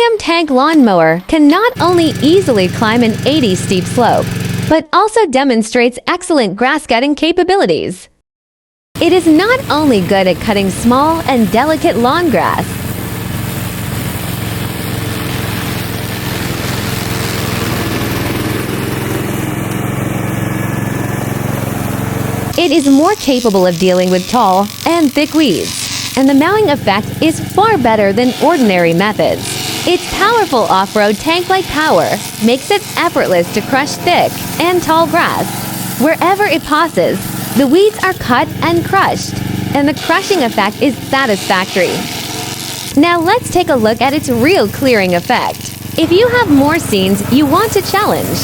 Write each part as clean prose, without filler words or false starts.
Koham Tank Lawnmower can not only easily climb an 80 steep slope, but also demonstrates excellent grass-cutting capabilities. It is not only good at cutting small and delicate lawn grass, it is more capable of dealing with tall and thick weeds, and the mowing effect is far better than ordinary methods. Its powerful off-road tank-like power makes it effortless to crush thick and tall grass. Wherever it passes, the weeds are cut and crushed, and the crushing effect is satisfactory. Now let's take a look at its real clearing effect. If you have more scenes you want to challenge,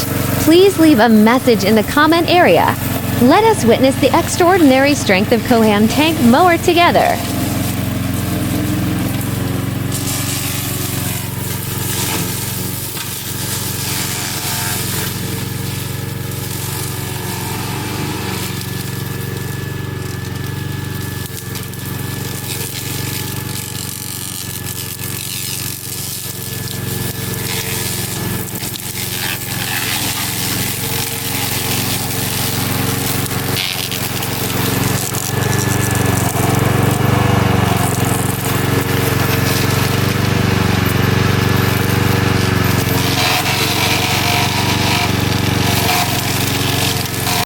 please leave a message in the comment area. Let us witness the extraordinary strength of Koham Tank Mower together.